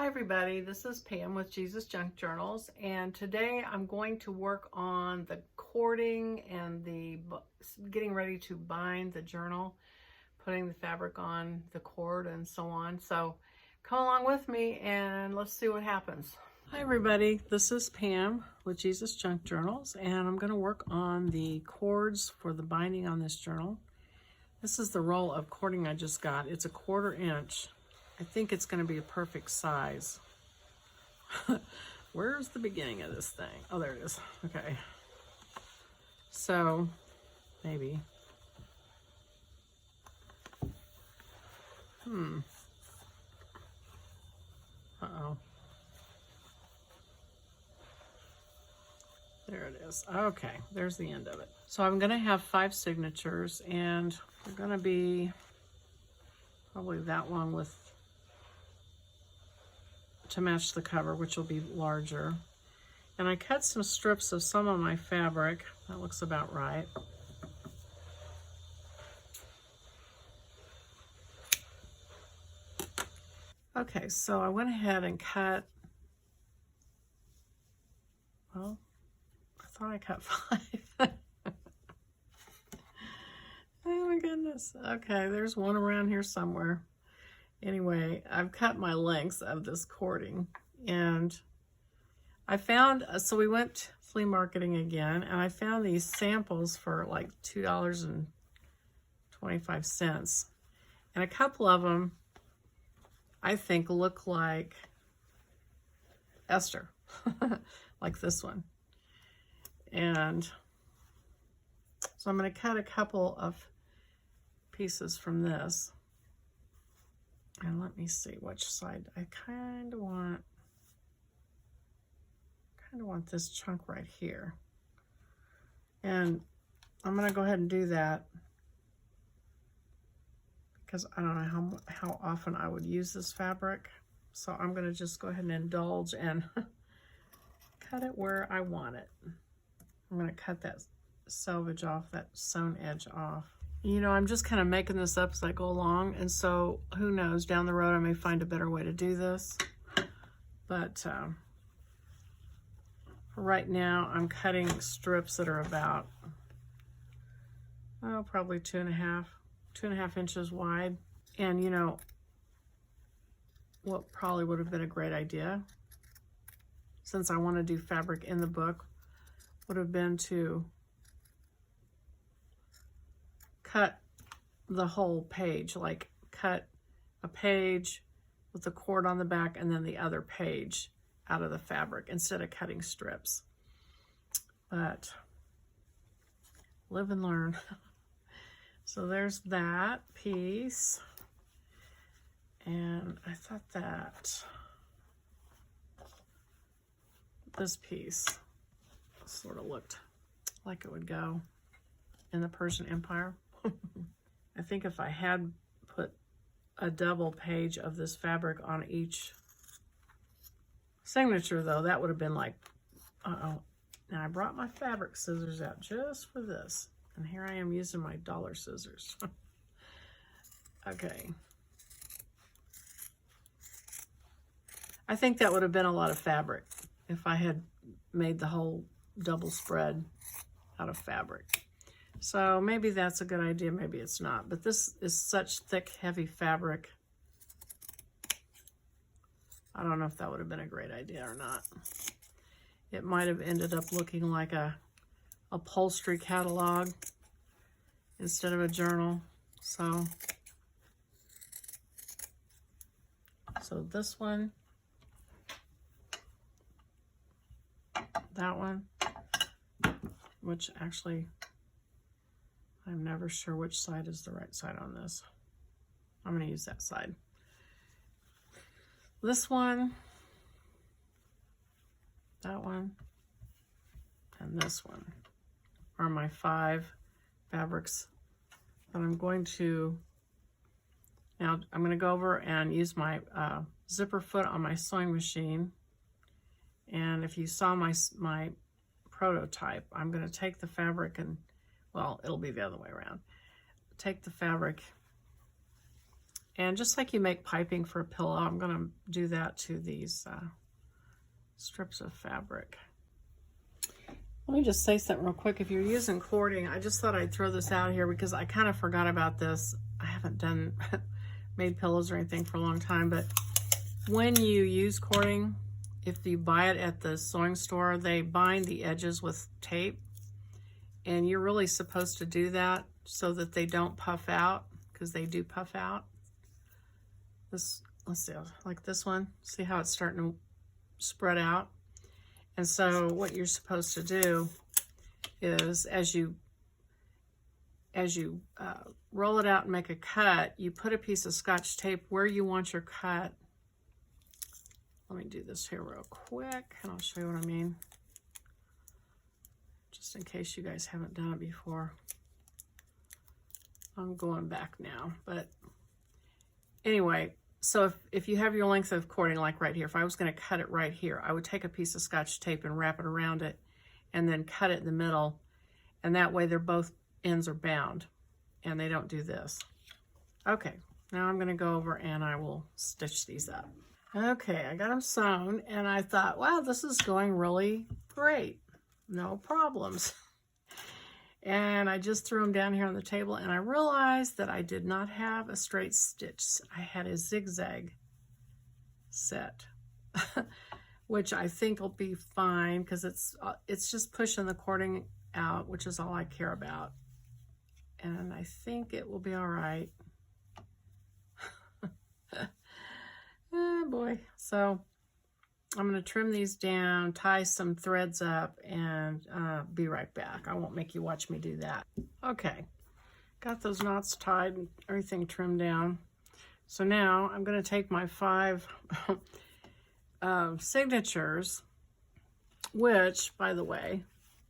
everybody, this is Pam with Jesus Junk Journals, and today I'm going to work on the cording and the getting ready to bind the journal, putting the fabric on the cord and so on. So come along with me and let's see what happens. Hi everybody, this is Pam with Jesus Junk Journals, and I'm going to work on the cords for the binding on this journal. This is the roll of cording I just got. It's a 1/4 inch. I think it's going to be a perfect size. Where's the beginning of this thing? Oh, there it is. Okay. So, maybe. Uh-oh. There it is. Okay, there's the end of it. So I'm going to have 5 signatures, and they're going to be probably that long to match the cover, which will be larger. And I cut some strips of some of my fabric. That looks about right. Okay, so I went ahead and cut, well, I thought I cut 5. Oh my goodness. Okay, there's one around here somewhere. Anyway, I've cut my lengths of this cording, and I found, so we went flea marketing again, and I found these samples for like $2.25, and a couple of them I think look like Esther, like this one. And so I'm going to cut a couple of pieces from this. And let me see which side. I kind of want this chunk right here. And I'm going to go ahead and do that because I don't know how often I would use this fabric. So I'm going to just go ahead and indulge and cut it where I want it. I'm going to cut that selvage off, that sewn edge off. You know, I'm just kind of making this up as I go along, and so who knows, down the road I may find a better way to do this. But for right now, I'm cutting strips that are about, oh, probably 2.5 inches wide. And you know, what probably would have been a great idea, since I want to do fabric in the book, would have been to cut the whole page, like cut a page with the cord on the back and then the other page out of the fabric instead of cutting strips. But live and learn. So there's that piece. And I thought that this piece sort of looked like it would go in the Persian Empire. I think if I had put a double page of this fabric on each signature, though, that would have been like, uh-oh. Now I brought my fabric scissors out just for this, and here I am using my dollar scissors. Okay. I think that would have been a lot of fabric if I had made the whole double spread out of fabric. So maybe that's a good idea, maybe it's not. But this is such thick, heavy fabric. I don't know if that would have been a great idea or not. It might have ended up looking like a upholstery catalog instead of a journal. So this one, that one, which actually, I'm never sure which side is the right side on this. I'm going to use that side. This one, that one, and this one are my 5 fabrics that I'm going to, now I'm going to go over and use my zipper foot on my sewing machine. And if you saw my prototype, I'm going to take the fabric and, well, it'll be the other way around. Take the fabric And just like you make piping for a pillow, I'm going to do that to these strips of fabric. Let me just say something real quick. If you're using cording, I just thought I'd throw this out here because I kind of forgot about this. I haven't made pillows or anything for a long time, but when you use cording, if you buy it at the sewing store, they bind the edges with tape, and you're really supposed to do that so that they don't puff out, because they do puff out. This, let's see, like this one, see how it's starting to spread out? And so what you're supposed to do is as you roll it out and make a cut, you put a piece of Scotch tape where you want your cut. Let me do this here real quick and I'll show you what I mean, just in case you guys haven't done it before. I'm going back now, but anyway, so if you have your length of cording, like right here, if I was going to cut it right here, I would take a piece of Scotch tape and wrap it around it and then cut it in the middle, and that way they're both ends are bound and they don't do this. Okay, now I'm going to go over and I will stitch these up. Okay, I got them sewn and I thought, wow, this is going really great. No problems. And I just threw them down here on the table and I realized that I did not have a straight stitch. I had a zigzag set, which I think will be fine because it's just pushing the cording out, which is all I care about. And I think it will be all right. Oh boy. So I'm going to trim these down, tie some threads up, and be right back. I won't make you watch me do that. Okay, got those knots tied and everything trimmed down. So now I'm going to take my 5 signatures, which, by the way,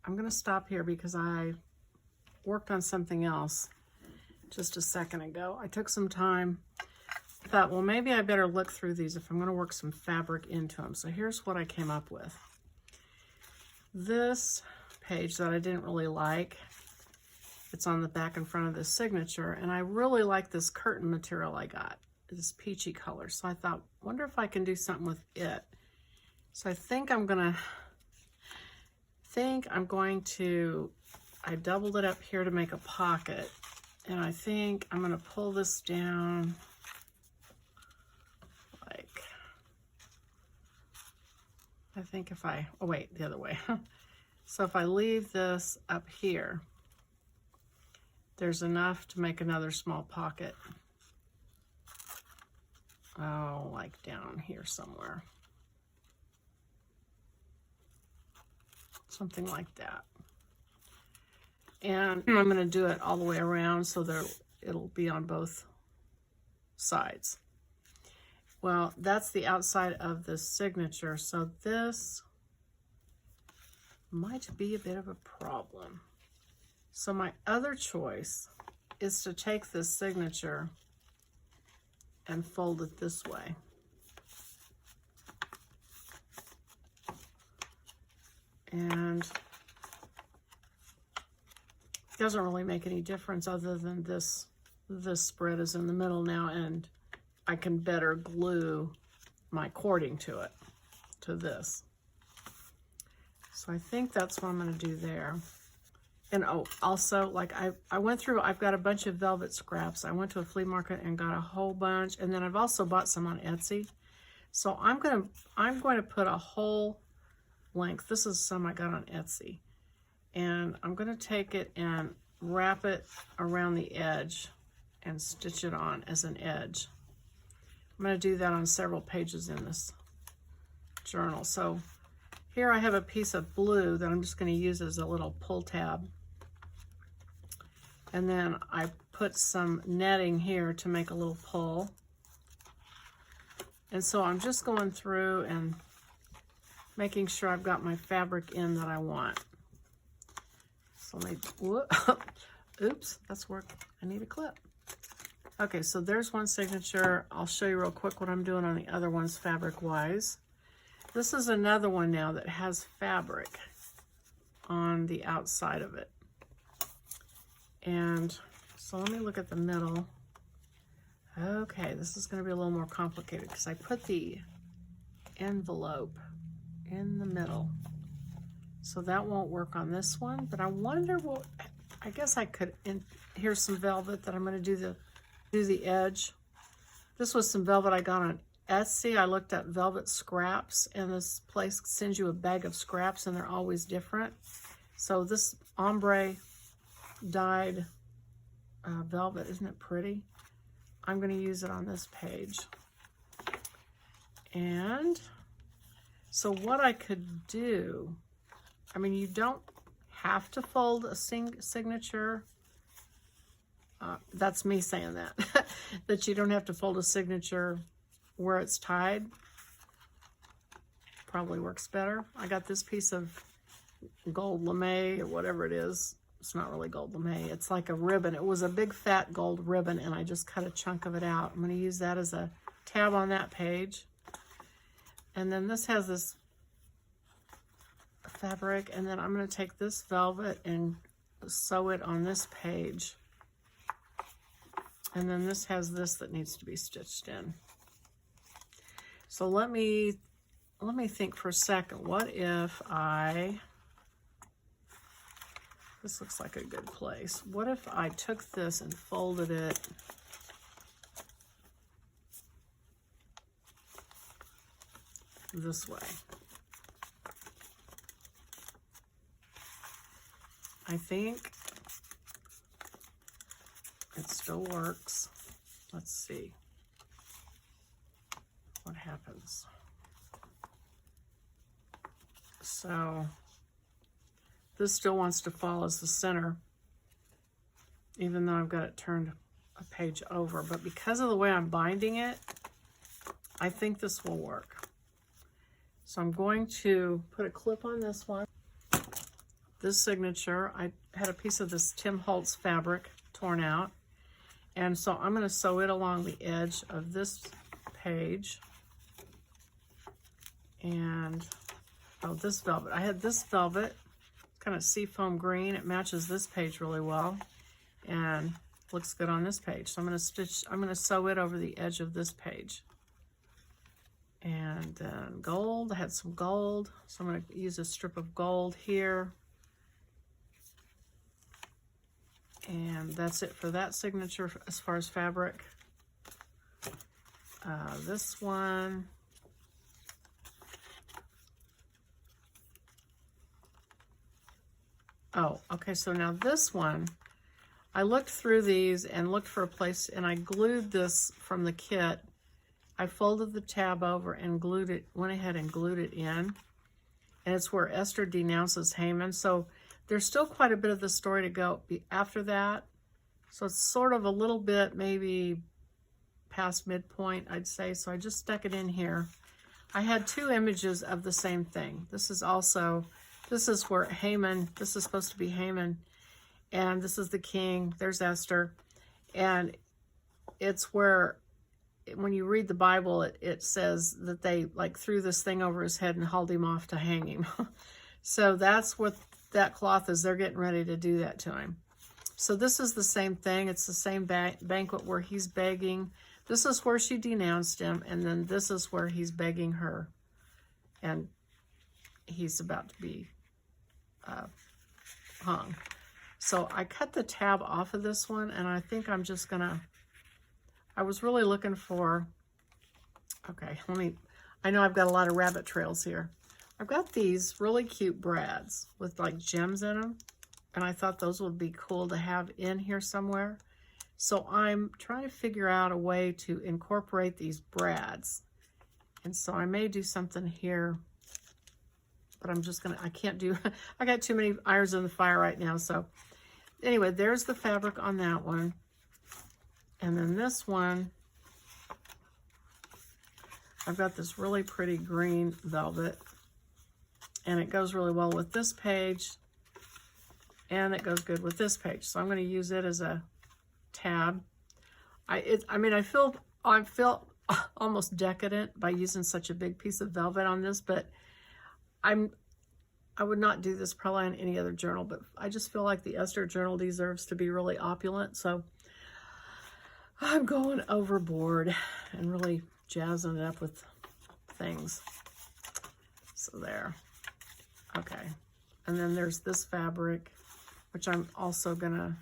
I'm going to stop here because I worked on something else just a second ago. I took some time. Thought, well, maybe I better look through these if I'm going to work some fabric into them. So here's what I came up with. This page that I didn't really like, it's on the back and front of this signature, and I really like this curtain material I got, this peachy color. So I thought, wonder if I can do something with it. So I think I'm going to, I doubled it up here to make a pocket, and I think I'm going to pull this down like, I think if I, oh wait, the other way. So if I leave this up here, there's enough to make another small pocket. Oh, like down here somewhere. Something like that. And I'm going to do it all the way around so that it'll be on both sides. Well, that's the outside of the signature, so this might be a bit of a problem. So my other choice is to take this signature and fold it this way. And it doesn't really make any difference other than this spread is in the middle now, and I can better glue my cording to it, to this. So I think that's what I'm going to do there. And oh, also, like I went through, I've got a bunch of velvet scraps. I went to a flea market and got a whole bunch, and then I've also bought some on Etsy. So I'm going to put a whole length. This is some I got on Etsy. And I'm going to take it and wrap it around the edge and stitch it on as an edge. I'm going to do that on several pages in this journal. So here I have a piece of blue that I'm just going to use as a little pull tab. And then I put some netting here to make a little pull. And so I'm just going through and making sure I've got my fabric in that I want. So let me, oops, that's where I need a clip. Okay, so there's one signature. I'll show you real quick what I'm doing on the other ones fabric-wise. This is another one now that has fabric on the outside of it. And so let me look at the middle. Okay, this is going to be a little more complicated because I put the envelope in the middle. So that won't work on this one, but I wonder what, I guess I could, here's some velvet that I'm going to do the edge. This was some velvet I got on Etsy. I looked at velvet scraps, and this place sends you a bag of scraps, and they're always different. So this ombre dyed velvet, isn't it pretty? I'm going to use it on this page. And so what I could do, I mean, you don't have to fold a signature. That's me saying that, that you don't have to fold a signature where it's tied. Probably works better. I got this piece of gold lame or whatever it is. It's not really gold lame. It's like a ribbon. It was a big fat gold ribbon, and I just cut a chunk of it out. I'm going to use that as a tab on that page. And then this has this fabric, and then I'm going to take this velvet and sew it on this page. And then this has this that needs to be stitched in. So let me think for a second. What if this looks like a good place. What if I took this and folded it this way? I think it still works. Let's see what happens. So this still wants to fall as the center, even though I've got it turned a page over. But because of the way I'm binding it, I think this will work. So I'm going to put a clip on this one. This signature, I had a piece of this Tim Holtz fabric torn out. And so I'm going to sew it along the edge of this page. And, oh, this velvet. I had this velvet, kind of seafoam green. It matches this page really well and looks good on this page. So I'm going to sew it over the edge of this page. And then gold, I had some gold. So I'm going to use a strip of gold here. And that's it for that signature as far as fabric. This one. Oh, okay, so now this one, I looked through these and looked for a place, and I glued this from the kit. I folded the tab over and glued it, went ahead and glued it in. And it's where Esther denounces Haman. So there's still quite a bit of the story to go after that. So it's sort of a little bit maybe past midpoint, I'd say. So I just stuck it in here. I had two images of the same thing. This is where Haman, this is supposed to be Haman, and this is the king. There's Esther. And it's where, when you read the Bible, it says that they like threw this thing over his head and hauled him off to hang him. So that's what that cloth is. They're getting ready to do that to him. So this is the same thing. It's the same banquet where he's begging. This is where she denounced him, and then this is where he's begging her. And he's about to be hung. So I cut the tab off of this one, and I think I'm just gonna, I was really looking for, okay, I know I've got a lot of rabbit trails here. I've got these really cute brads with like gems in them, and I thought those would be cool to have in here somewhere. So I'm trying to figure out a way to incorporate these brads. And so I may do something here, but I can't do, I got too many irons in the fire right now. So anyway, there's the fabric on that one. And then this one, I've got this really pretty green velvet, and it goes really well with this page, and it goes good with this page. So I'm going to use it as a tab. I feel almost decadent by using such a big piece of velvet on this, but I would not do this probably on any other journal, but I just feel like the Esther Journal deserves to be really opulent. So I'm going overboard and really jazzing it up with things. So there. Okay. And then there's this fabric, which I'm also gonna,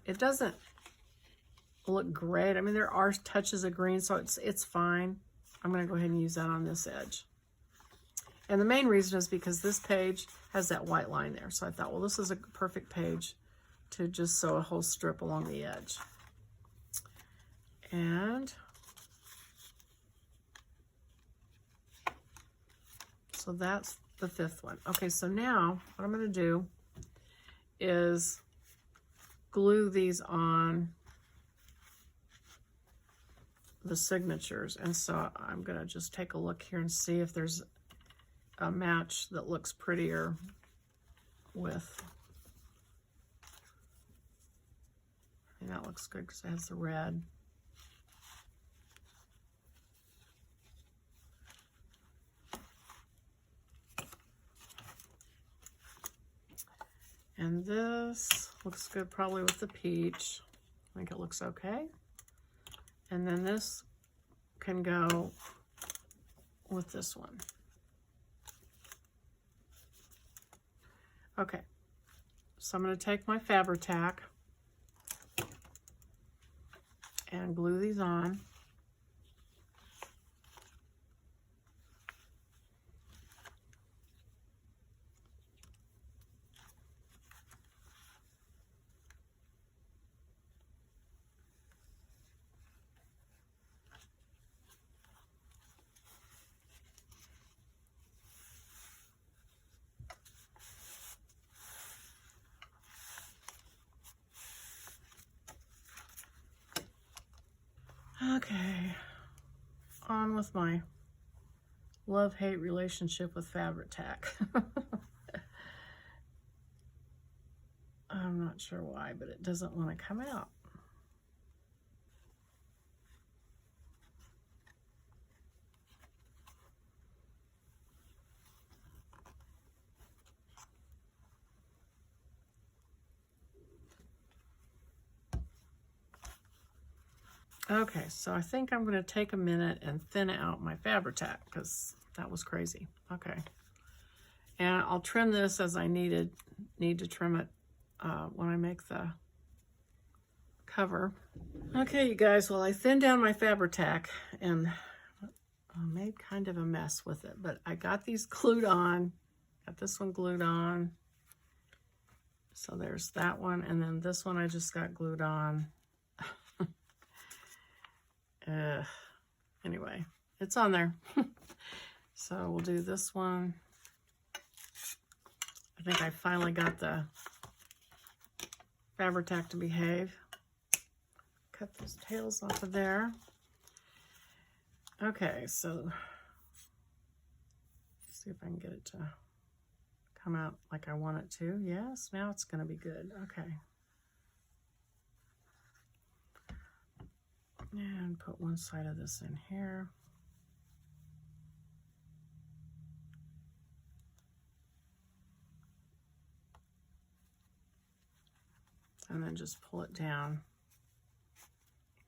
it doesn't look great. I mean, there are touches of green, so it's fine. I'm gonna go ahead and use that on this edge. And the main reason is because this page has that white line there. So I thought, well, this is a perfect page to just sew a whole strip along the edge. And so that's the 5th one. Okay, so now what I'm going to do is glue these on the signatures. And so I'm going to just take a look here and see if there's a match that looks prettier with. And that looks good because it has the red. And this looks good probably with the peach. I think it looks okay. And then this can go with this one. Okay, so I'm going to take my Fabri-Tac and glue these on. Okay, on with my love-hate relationship with Fabri-Tac. I'm not sure why, but it doesn't want to come out. Okay, so I think I'm going to take a minute and thin out my Fabri-Tac because that was crazy. Okay, and I'll trim this as I need to trim it when I make the cover. Okay, you guys, well, I thinned down my Fabri-Tac and I made kind of a mess with it, but I got these glued on. Got this one glued on. So there's that one, and then this one I just got glued on. Anyway, it's on there. So we'll do this one. I think I finally got the Fabri-Tac to behave. Cut those tails off of there. Okay, so let's see if I can get it to come out like I want it to. Yes, now it's going to be good. Okay. And put one side of this in here. And then just pull it down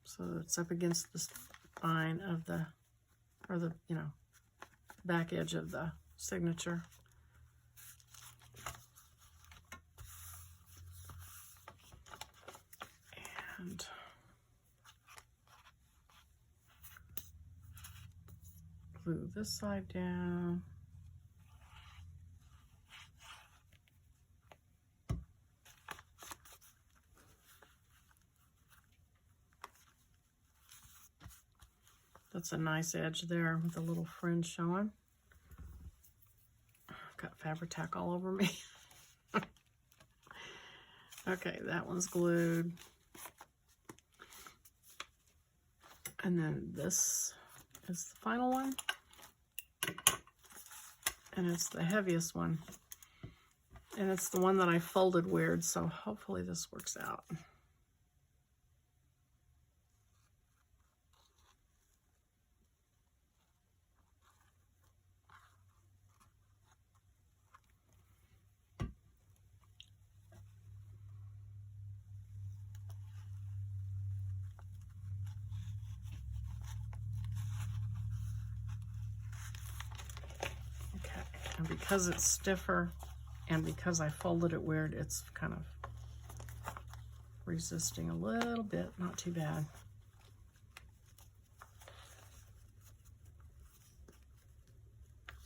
so that it's up against the spine of the, or the, you know, back edge of the signature. And glue this side down. That's a nice edge there with a little fringe showing. I've got Fabri-Tac all over me. Okay, that one's glued. And then this is the final one. And it's the heaviest one. And it's the one that I folded weird, so hopefully this works out. And because it's stiffer and because I folded it weird, it's kind of resisting a little bit, not too bad.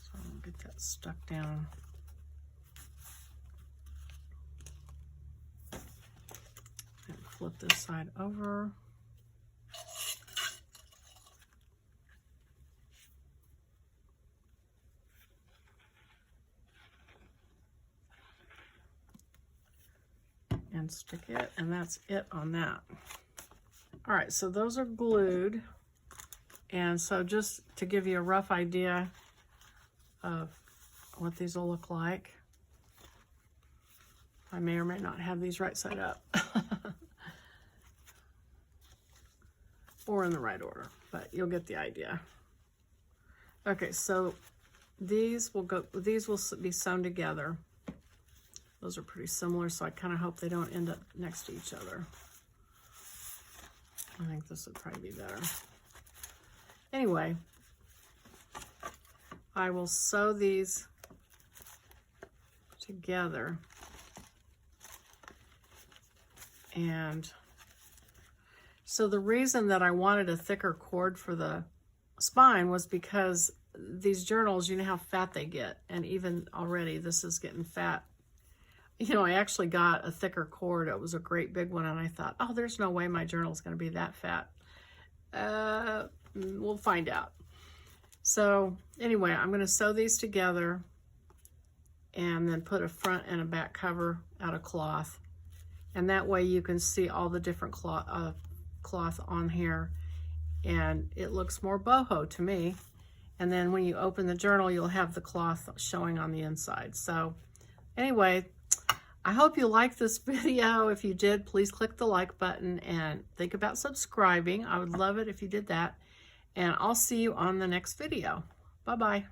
So I'll get that stuck down. And flip this side over. And stick it, and that's it on that. All right, so those are glued. And so just to give you a rough idea of what these will look like, I may or may not have these right side up. Or in the right order, but you'll get the idea. Okay, so these will be sewn together. Those are pretty similar, so I kind of hope they don't end up next to each other. I think this would probably be better. Anyway, I will sew these together. And so the reason that I wanted a thicker cord for the spine was because these journals, you know how fat they get. And even already, this is getting fat. You know, I actually got a thicker cord. It was a great big one, and I thought, oh, there's no way my journal is going to be that fat. We'll find out. So anyway, I'm going to sew these together and then put a front and a back cover out of cloth. And that way you can see all the different cloth on here, and it looks more boho to me. And then when you open the journal, you'll have the cloth showing on the inside. So anyway, I hope you liked this video. If you did, please click the like button and think about subscribing. I would love it if you did that. And I'll see you on the next video. Bye-bye.